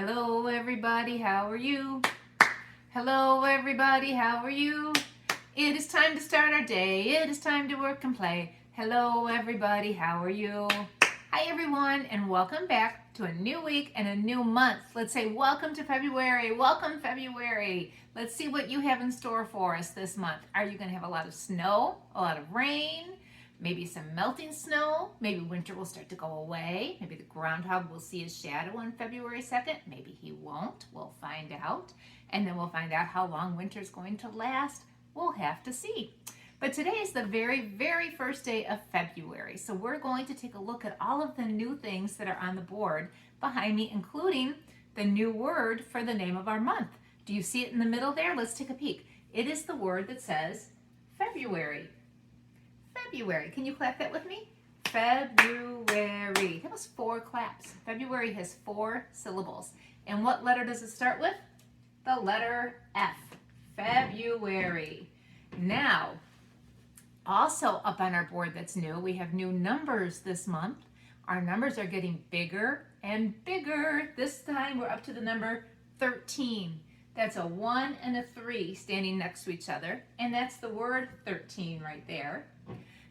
Hello everybody, how are you? Hello everybody, how are you? It is time to start our day. It is time to work and play. Hello everybody, how are you? Hi everyone, and welcome back to a new week and a new month. Let's say welcome to February. Welcome February. Let's see what you have in store for us this month. Are you going to have a lot of snow, a lot of rain? Maybe some melting snow. Maybe winter will start to go away. Maybe the groundhog will see his shadow on February 2nd. Maybe he won't. We'll find out. And then we'll find out how long winter is going to last. We'll have to see. But today is the very, very first day of February. So we're going to take a look at all of the new things that are on the board behind me, including the new word for the name of our month. Do you see it in the middle there? Let's take a peek. It is the word that says February. February. Can you clap that with me? February. That was 4 claps. February has 4 syllables. And what letter does it start with? The letter F. February. Now, also up on our board that's new, we have new numbers this month. Our numbers are getting bigger and bigger. This time we're up to the number 13. That's a 1 and a 3 standing next to each other. And that's the word 13 right there.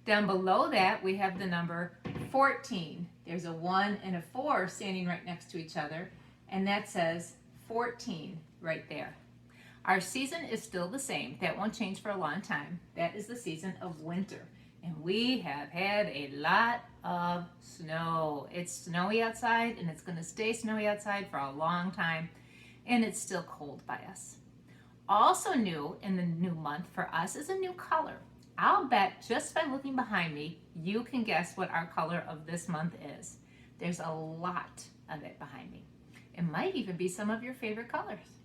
Down below that, we have the number 14. There's a 1 and a 4 standing right next to each other, and that says 14 right there. Our season is still the same. That won't change for a long time. That is the season of winter, and we have had a lot of snow. It's snowy outside, and it's going to stay snowy outside for a long time, and it's still cold by us. Also new in the new month for us is a new color. I'll bet just by looking behind me, you can guess what our color of this month is. There's a lot of it behind me. It might even be some of your favorite colors.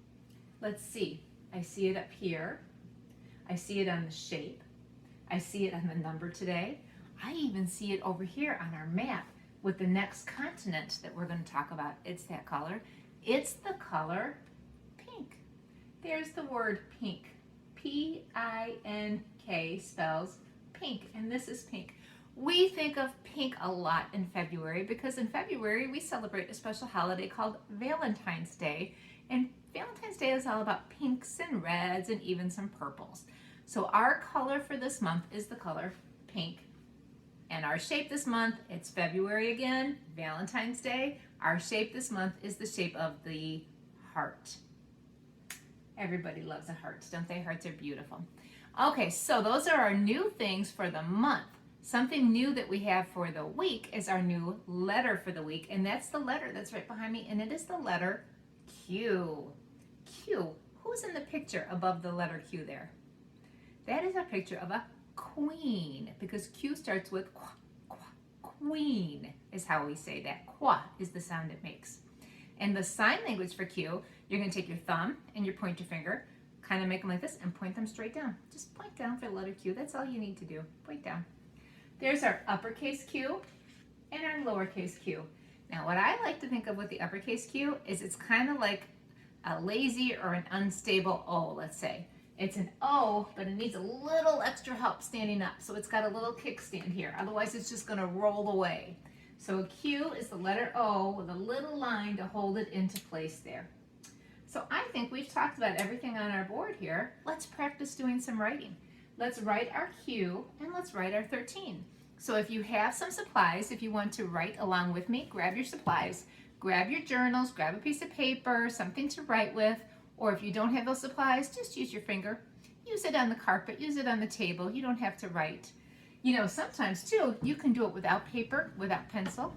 Let's see. I see it up here. I see it on the shape. I see it on the number today. I even see it over here on our map with the next continent that we're going to talk about. It's that color. It's the color pink. There's the word pink. P-I-N-K spells pink, and this is pink. We think of pink a lot in February because in February we celebrate a special holiday called Valentine's Day, and Valentine's Day is all about pinks and reds and even some purples. So our color for this month is the color pink, and our shape this month, it's February again, Valentine's Day. Our shape this month is the shape of the heart. Everybody loves a heart, don't they? Hearts are beautiful. Okay, so those are our new things for the month. Something new that we have for the week is our new letter for the week, and that's the letter that's right behind me, and it is the letter Q. Q. Who's in the picture above the letter Q there? That is a picture of a queen, because Q starts with queen is how we say that. Qua is the sound it makes. And the sign language for Q, you're going to take your thumb and your pointer finger, kind of make them like this, and point them straight down. Just point down for the letter Q. That's all you need to do. Point down. There's our uppercase Q and our lowercase q. Now, what I like to think of with the uppercase Q is it's kind of like a lazy or an unstable O, let's say. It's an O, but it needs a little extra help standing up. So it's got a little kickstand here. Otherwise, it's just going to roll away. So a Q is the letter O with a little line to hold it into place there. So I think we've talked about everything on our board here. Let's practice doing some writing. Let's write our Q and let's write our 13. So if you have some supplies, if you want to write along with me, grab your supplies. Grab your journals, grab a piece of paper, something to write with, or if you don't have those supplies, just use your finger. Use it on the carpet, use it on the table. You don't have to write. You know, sometimes too, you can do it without paper, without pencil.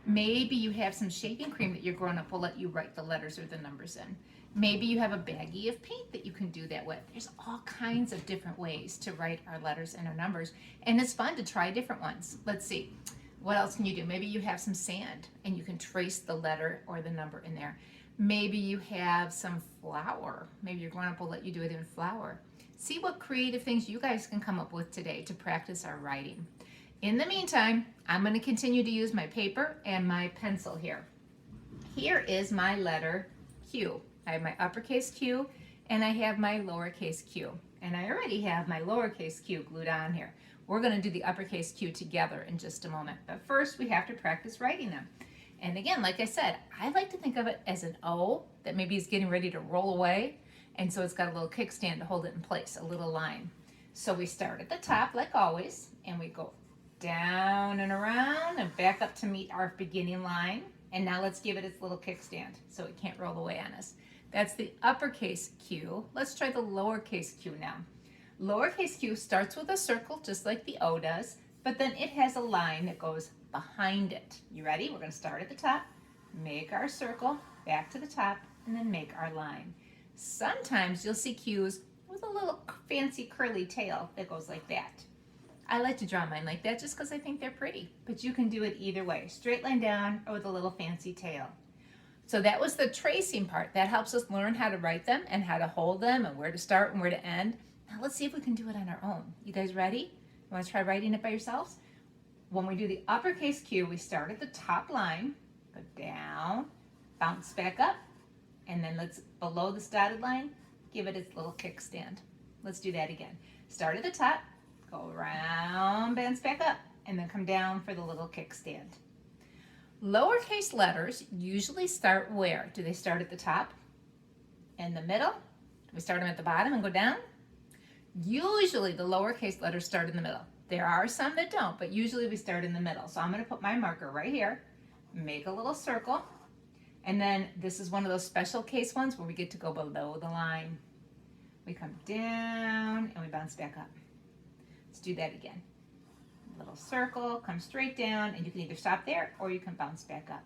Maybe you have some shaving cream that your grown-up will let you write the letters or the numbers in. Maybe you have a baggie of paint that you can do that with. There's all kinds of different ways to write our letters and our numbers, and it's fun to try different ones. Let's see. What else can you do? Maybe you have some sand and you can trace the letter or the number in there. Maybe you have some flour. Maybe your grown-up will let you do it in flour. See what creative things you guys can come up with today to practice our writing. In the meantime, I'm going to continue to use my paper and my pencil here. Here is my letter Q. I have my uppercase Q and I have my lowercase q. And I already have my lowercase q glued on here. We're going to do the uppercase Q together in just a moment. But first we have to practice writing them. And again, like I said, I like to think of it as an O that maybe is getting ready to roll away. And so it's got a little kickstand to hold it in place, a little line. So we start at the top like always, and we go down and around and back up to meet our beginning line. And now let's give it its little kickstand so it can't roll away on us. That's the uppercase Q. Let's try the lowercase q now. Lowercase q starts with a circle just like the O does, but then it has a line that goes behind it. You ready? We're going to start at the top, make our circle, back to the top, and then make our line. Sometimes you'll see Q's with a little fancy curly tail that goes like that. I like to draw mine like that just because I think they're pretty, but you can do it either way, straight line down or with a little fancy tail. So that was the tracing part. That helps us learn how to write them and how to hold them and where to start and where to end. Now let's see if we can do it on our own. You guys ready? You want to try writing it by yourselves? When we do the uppercase Q, we start at the top line, go down, bounce back up, and then let's, below this dotted line, give it its little kickstand. Let's do that again. Start at the top, go around, bounce back up, and then come down for the little kickstand. Lowercase letters usually start where? Do they start at the top? In the middle? Do we start them at the bottom and go down? Usually the lowercase letters start in the middle. There are some that don't, but usually we start in the middle. So I'm going to put my marker right here, make a little circle, and then this is one of those special case ones where we get to go below the line. We come down and we bounce back up. Let's do that again. Little circle, come straight down, and you can either stop there or you can bounce back up.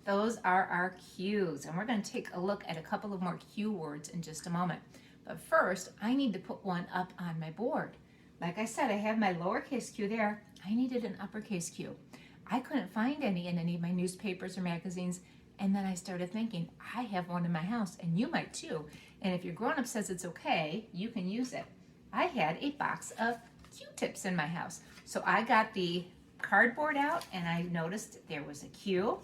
Those are our cues, and we're going to take a look at a couple of more cue words in just a moment. But first, I need to put one up on my board. Like I said, I have my lowercase q there. I needed an uppercase Q. I couldn't find any in any of my newspapers or magazines, and then I started thinking, I have one in my house, and you might too. And if your grown-up says it's okay, you can use it. I had a box of Q-tips in my house. So I got the cardboard out, and I noticed there was a Q.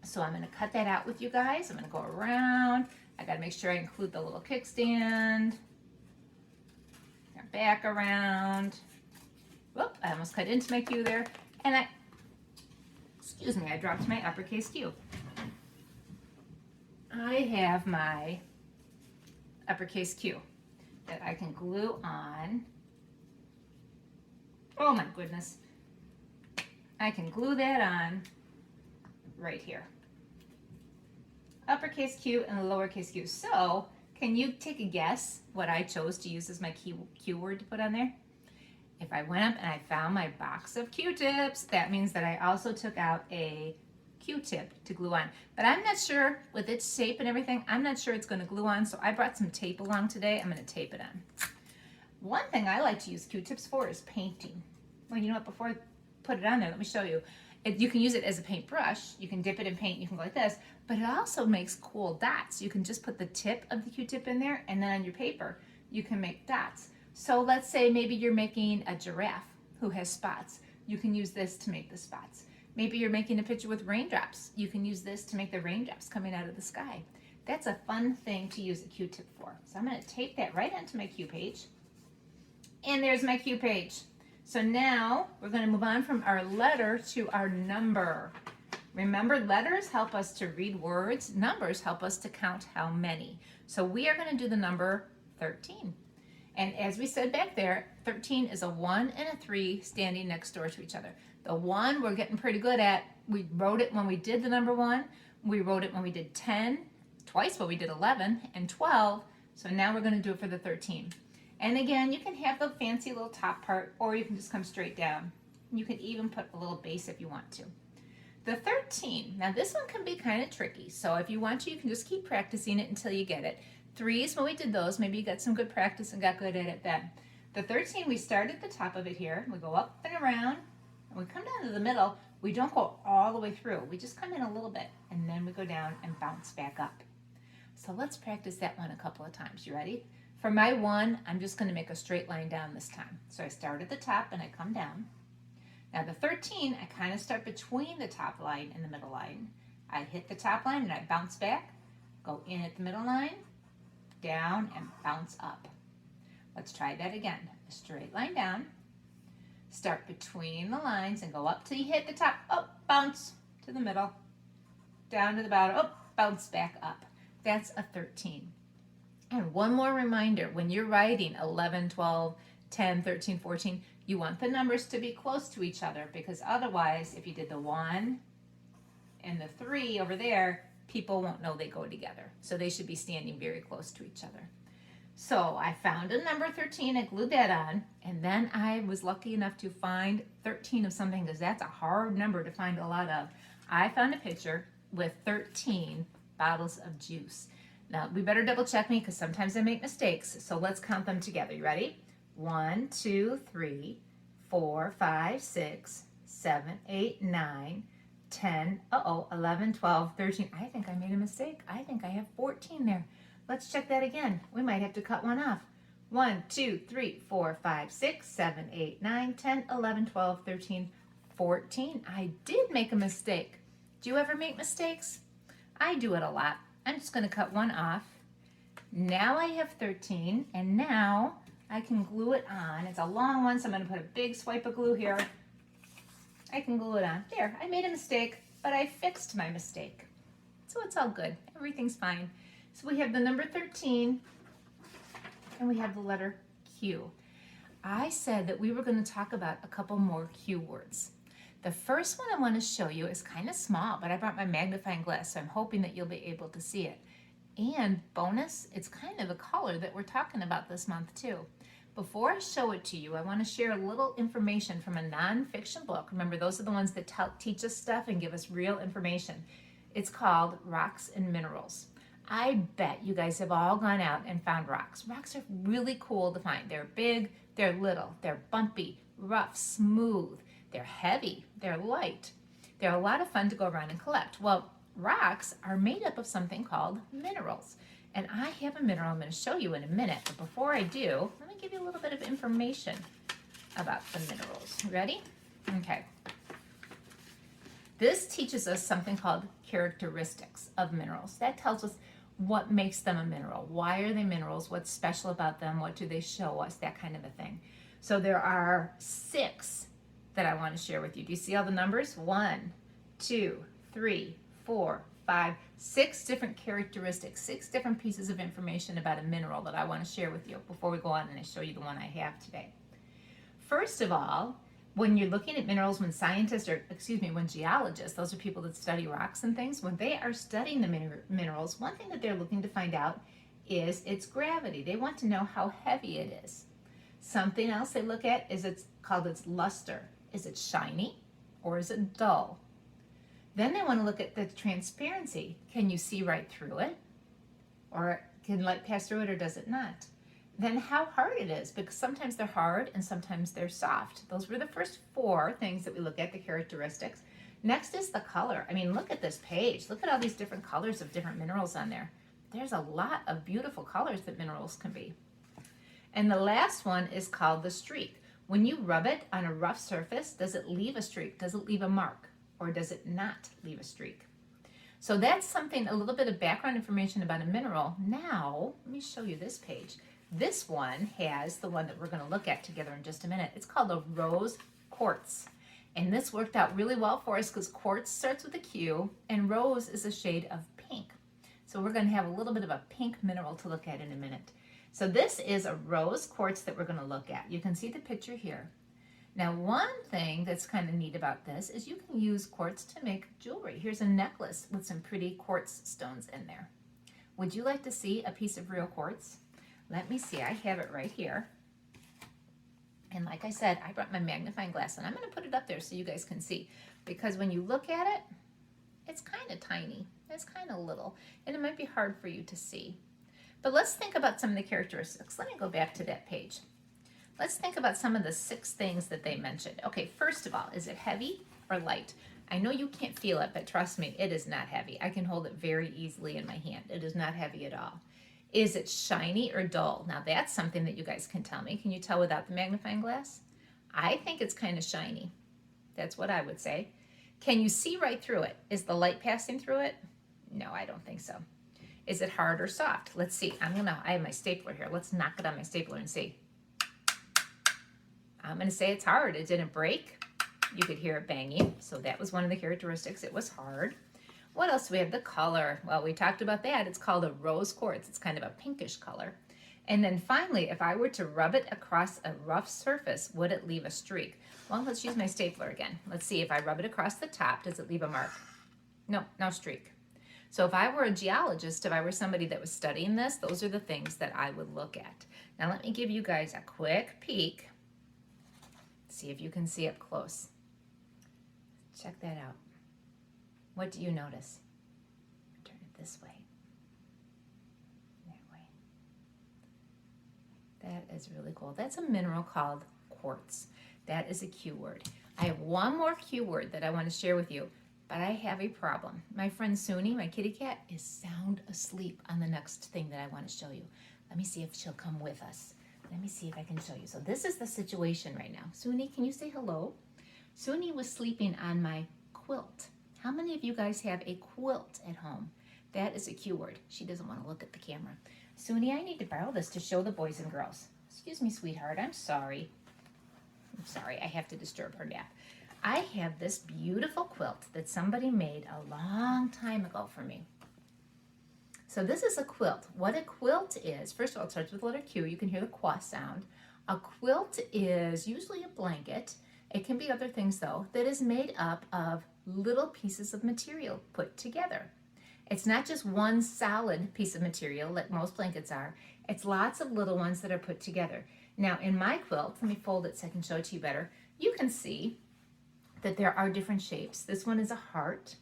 So I'm going to cut that out with you guys. I'm going to go around. I got to make sure I include the little kickstand. Back around. Whoop, I almost cut into my Q there. And I dropped my uppercase Q. I have my uppercase Q that I can glue on. Oh my goodness. I can glue that on right here. Uppercase Q and lowercase q. So, can you take a guess what I chose to use as my Q word to put on there? If I went up and I found my box of Q-tips, that means that I also took out a Q-tip to glue on. But I'm not sure, with its shape and everything, I'm not sure it's going to glue on, so I brought some tape along today. I'm going to tape it on. One thing I like to use Q-tips for is painting. Well, you know what, before I put it on there, let me show you. You can use it as a paintbrush. You can dip it in paint. You can go like this. But it also makes cool dots. You can just put the tip of the Q-tip in there, and then on your paper, you can make dots. So let's say maybe you're making a giraffe who has spots. You can use this to make the spots. Maybe you're making a picture with raindrops. You can use this to make the raindrops coming out of the sky. That's a fun thing to use a Q-tip for. So I'm going to tape that right onto my Q page. And there's my Q page. So now we're going to move on from our letter to our number. Remember, letters help us to read words. Numbers help us to count how many. So we are going to do the number 13. And as we said back there, 13 is a 1 and a 3 standing next door to each other. The 1 we're getting pretty good at. We wrote it when we did the number 1. We wrote it when we did 10, twice when we did 11, and 12. So now we're going to do it for the 13. And again, you can have the fancy little top part, or you can just come straight down. You can even put a little base if you want to. The 13, now this one can be kind of tricky. So if you want to, you can just keep practicing it until you get it. 3s, when we did those, maybe you got some good practice and got good at it then. The 13, we start at the top of it here. We go up and around, and we come down to the middle. We don't go all the way through. We just come in a little bit, and then we go down and bounce back up. So let's practice that one a couple of times. You ready? For my 1, I'm just going to make a straight line down this time. So I start at the top and I come down. Now the 13, I kind of start between the top line and the middle line. I hit the top line and I bounce back, go in at the middle line, down, and bounce up. Let's try that again. A straight line down, start between the lines and go up till you hit the top, up, bounce, to the middle, down to the bottom, oh, bounce back up. That's a 13. And one more reminder, when you're writing 11, 12, 10, 13, 14, you want the numbers to be close to each other, because otherwise, if you did the 1 and the 3 over there, people won't know they go together. So they should be standing very close to each other. So I found a number 13, I glued that on, and then I was lucky enough to find 13 of something, because that's a hard number to find a lot of. I found a picture with 13 bottles of juice. Now, we better double check me, because sometimes I make mistakes, so let's count them together. You ready? 1, 2, 3, 4, 5, 6, 7, 8, 9, 10, 11, 12, 13. I think I made a mistake. I think I have 14 there. Let's check that again. We might have to cut one off. 1, 2, 3, 4, 5, 6, 7, 8, 9, 10, 11, 12, 13, 14. I did make a mistake. Do you ever make mistakes? I do it a lot. I'm just going to cut one off. Now I have 13, and now I can glue it on. It's a long one, so I'm going to put a big swipe of glue here. I can glue it on. There, I made a mistake, but I fixed my mistake. So it's all good. Everything's fine. So we have the number 13, and we have the letter Q. I said that we were going to talk about a couple more Q words. The first one I want to show you is kind of small, but I brought my magnifying glass, so I'm hoping that you'll be able to see it. And bonus, it's kind of a color that we're talking about this month too. Before I show it to you, I want to share a little information from a nonfiction book. Remember, those are the ones that teach us stuff and give us real information. It's called Rocks and Minerals. I bet you guys have all gone out and found rocks. Rocks are really cool to find. They're big, they're little, they're bumpy, rough, smooth, they're heavy, they're light. They're a lot of fun to go around and collect. Well, rocks are made up of something called minerals. And I have a mineral I'm going to show you in a minute. But before I do, let me give you a little bit of information about the minerals. Ready? Okay. This teaches us something called characteristics of minerals. That tells us what makes them a mineral. Why are they minerals? What's special about them? What do they show us? That kind of a thing. So there are 6 that I want to share with you. Do you see all the numbers? 1, 2, 3, 4, 5, 6 different characteristics, 6 different pieces of information about a mineral that I want to share with you before we go on and I show you the one I have today. First of all, when you're looking at minerals, when geologists, those are people that study rocks and things, when they are studying the minerals, one thing that they're looking to find out is its gravity. They want to know how heavy it is. Something else they look at is its luster. Is it shiny or is it dull? Then they want to look at the transparency. Can you see right through it? Or can light pass through it, or does it not? Then how hard it is, because sometimes they're hard and sometimes they're soft. Those were the first 4 things that we look at, the characteristics. Next is the color. I mean, look at this page. Look at all these different colors of different minerals on there. There's a lot of beautiful colors that minerals can be. And the last one is called the streak. When you rub it on a rough surface, does it leave a streak? Does it leave a mark? Or does it not leave a streak? So that's something, a little bit of background information about a mineral. Now, let me show you this page. This one has the one that we're going to look at together in just a minute. It's called a rose quartz. And this worked out really well for us because quartz starts with a Q and rose is a shade of pink. So we're going to have a little bit of a pink mineral to look at in a minute. So this is a rose quartz that we're going to look at. You can see the picture here. Now, one thing that's kind of neat about this is you can use quartz to make jewelry. Here's a necklace with some pretty quartz stones in there. Would you like to see a piece of real quartz? Let me see. I have it right here. And like I said, I brought my magnifying glass, and I'm going to put it up there so you guys can see. Because when you look at it, it's kind of tiny. It's kind of little. And it might be hard for you to see. But let's think about some of the characteristics. Let me go back to that page. Let's think about some of the 6 things that they mentioned. Okay, first of all, is it heavy or light? I know you can't feel it, but trust me, it is not heavy. I can hold it very easily in my hand. It is not heavy at all. Is it shiny or dull? Now that's something that you guys can tell me. Can you tell without the magnifying glass? I think it's kind of shiny. That's what I would say. Can you see right through it? Is the light passing through it? No, I don't think so. Is it hard or soft? Let's see. I have my stapler here. Let's knock it on my stapler and see. I'm going to say it's hard. It didn't break. You could hear it banging, so that was one of the characteristics. It was hard. What else do we have? The color. Well, we talked about that. It's called a rose quartz. It's kind of a pinkish color. And then finally, if I were to rub it across a rough surface, would it leave a streak? Well, let's use my stapler again. Let's see, if I rub it across the top, does it leave a mark? No, no streak. So if I were a geologist, if I were somebody that was studying this, those are the things that I would look at. Now let me give you guys a quick peek. See if you can see up close. Check that out. What do you notice? Turn it this way. That way. That is really cool. That's a mineral called quartz. That is a Q word. I have one more Q word that I want to share with you, but I have a problem. My friend Suni, my kitty cat, is sound asleep on the next thing that I want to show you. Let me see if she'll come with us. Let me see if I can show you. So this is the situation right now. Suni, can you say hello? Suni was sleeping on my quilt. How many of you guys have a quilt at home? That is a Q word. She doesn't want to look at the camera. Suni, I need to borrow this to show the boys and girls. Excuse me, sweetheart. I'm sorry. I'm sorry. I have to disturb her nap. I have this beautiful quilt that somebody made a long time ago for me. So this is a quilt. What a quilt is, first of all, it starts with the letter Q. You can hear the qua sound. A quilt is usually a blanket. It can be other things though, that is made up of little pieces of material put together. It's not just one solid piece of material like most blankets are. It's lots of little ones that are put together. Now in my quilt, let me fold it so I can show it to you better. You can see that there are different shapes. This one is a heart.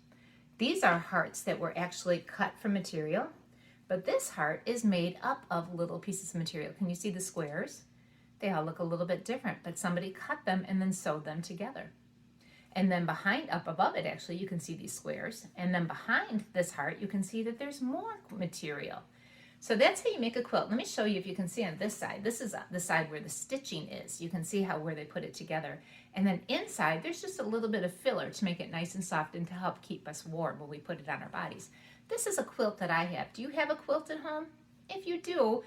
These are hearts that were actually cut from material, but this heart is made up of little pieces of material. Can you see the squares? They all look a little bit different, but somebody cut them and then sewed them together. And then behind, up above it actually, you can see these squares. And then behind this heart, you can see that there's more material. So that's how you make a quilt. Let me show you if you can see on this side. This is the side where the stitching is. You can see where they put it together. And then inside, there's just a little bit of filler to make it nice and soft and to help keep us warm when we put it on our bodies. This is a quilt that I have. Do you have a quilt at home? If you do,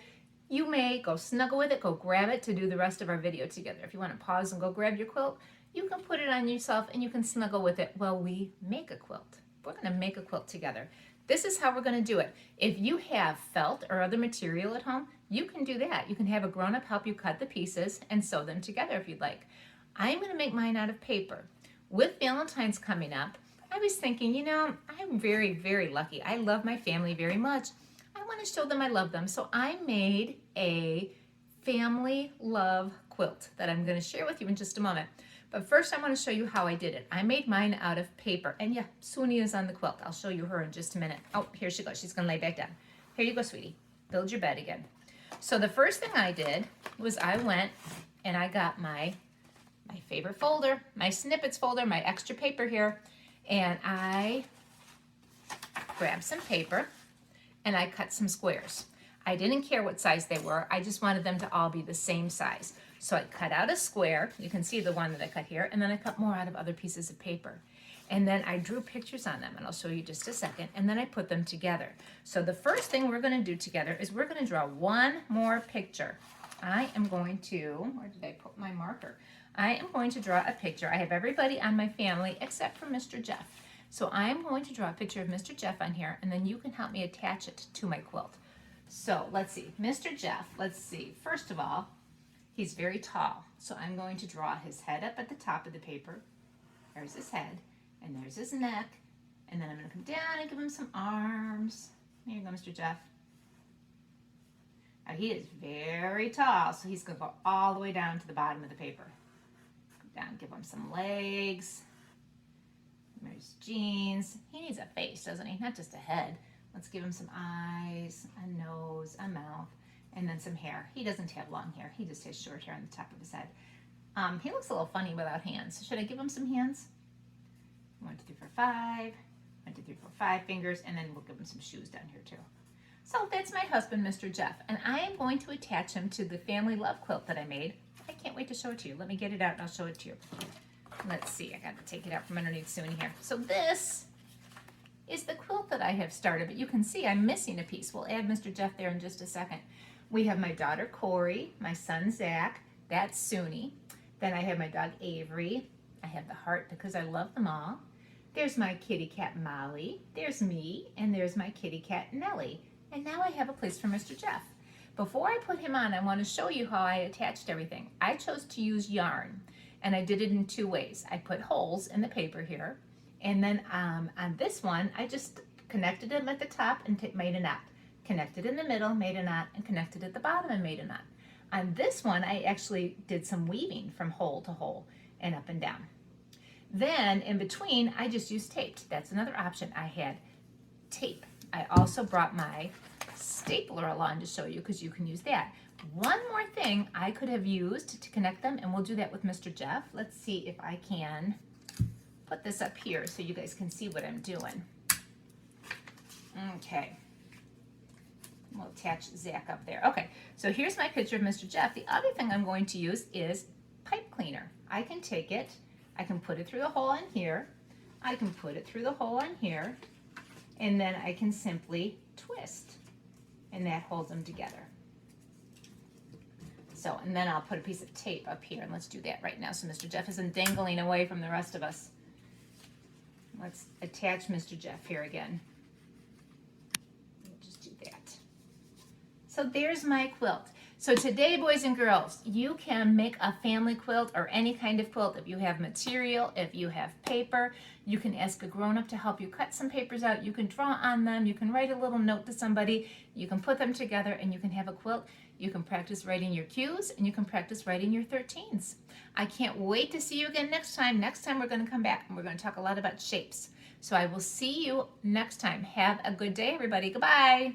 you may go snuggle with it, go grab it to do the rest of our video together. If you want to pause and go grab your quilt, you can put it on yourself and you can snuggle with it while we make a quilt. We're going to make a quilt together. This is how we're going to do it. If you have felt or other material at home, you can do that. You can have a grown-up help you cut the pieces and sew them together if you'd like. I'm going to make mine out of paper. With Valentine's coming up, I was thinking, you know, I'm very, very lucky. I love my family very much. I want to show them I love them. So I made a family love quilt that I'm going to share with you in just a moment. But first I want to show you how I did it. I made mine out of paper. And yeah, Suni is on the quilt. I'll show you her in just a minute. Oh, here she goes. She's going to lay back down. Here you go, sweetie. Build your bed again. So the first thing I did was I went and I got my favorite folder, my snippets folder, my extra paper here. And I grabbed some paper and I cut some squares. I didn't care what size they were. I just wanted them to all be the same size. So I cut out a square. You can see the one that I cut here. And then I cut more out of other pieces of paper. And then I drew pictures on them. And I'll show you just a second. And then I put them together. So the first thing we're going to do together is we're going to draw one more picture. I am going to, where did I put my marker? I am going to draw a picture. I have everybody on my family except for Mr. Jeff. So I am going to draw a picture of Mr. Jeff on here. And then you can help me attach it to my quilt. So let's see. Mr. Jeff, let's see. First of all, he's very tall, so I'm going to draw his head up at the top of the paper. There's his head, and there's his neck, and then I'm going to come down and give him some arms. There you go, Mr. Jeff. Now, he is very tall, so he's going to go all the way down to the bottom of the paper. Come down, give him some legs. There's jeans. He needs a face, doesn't he? Not just a head. Let's give him some eyes, a nose, a mouth. And then some hair. He doesn't have long hair. He just has short hair on the top of his head. He looks a little funny without hands. Should I give him some hands? 1, 2, 3, 4, 5. 1, 2, 3, 4, 5 fingers. And then we'll give him some shoes down here too. So that's my husband, Mr. Jeff. And I am going to attach him to the family love quilt that I made. I can't wait to show it to you. Let me get it out and I'll show it to you. Let's see. I got to take it out from underneath Suni here. So this is the quilt that I have started. But you can see I'm missing a piece. We'll add Mr. Jeff there in just a second. We have my daughter, Corey, my son, Zach. That's Suni. Then I have my dog, Avery. I have the heart because I love them all. There's my kitty cat Molly, there's me, and there's my kitty cat Nellie. And now I have a place for Mr. Jeff. Before I put him on, I want to show you how I attached everything. I chose to use yarn, and I did it in 2 ways. I put holes in the paper here, and then on this one, I just connected them at the top and made a knot. Connected in the middle, made a knot, and connected at the bottom and made a knot. On this one, I actually did some weaving from hole to hole and up and down. Then in between, I just used tape. That's another option. I had tape. I also brought my stapler along to show you because you can use that. One more thing I could have used to connect them, and we'll do that with Mr. Jeff. Let's see if I can put this up here so you guys can see what I'm doing. Okay. We'll attach Zach up there. Okay, so here's my picture of Mr. Jeff. The other thing I'm going to use is pipe cleaner. I can take it, I can put it through the hole in here, I can put it through the hole in here, and then I can simply twist, and that holds them together. So, and then I'll put a piece of tape up here, and let's do that right now so Mr. Jeff isn't dangling away from the rest of us. Let's attach Mr. Jeff here again. So there's my quilt. So today, boys and girls, you can make a family quilt or any kind of quilt. If you have material, if you have paper, you can ask a grown-up to help you cut some papers out. You can draw on them. You can write a little note to somebody. You can put them together and you can have a quilt. You can practice writing your Q's and you can practice writing your 13s. I can't wait to see you again next time. Next time we're going to come back and we're going to talk a lot about shapes. So I will see you next time. Have a good day, everybody. Goodbye.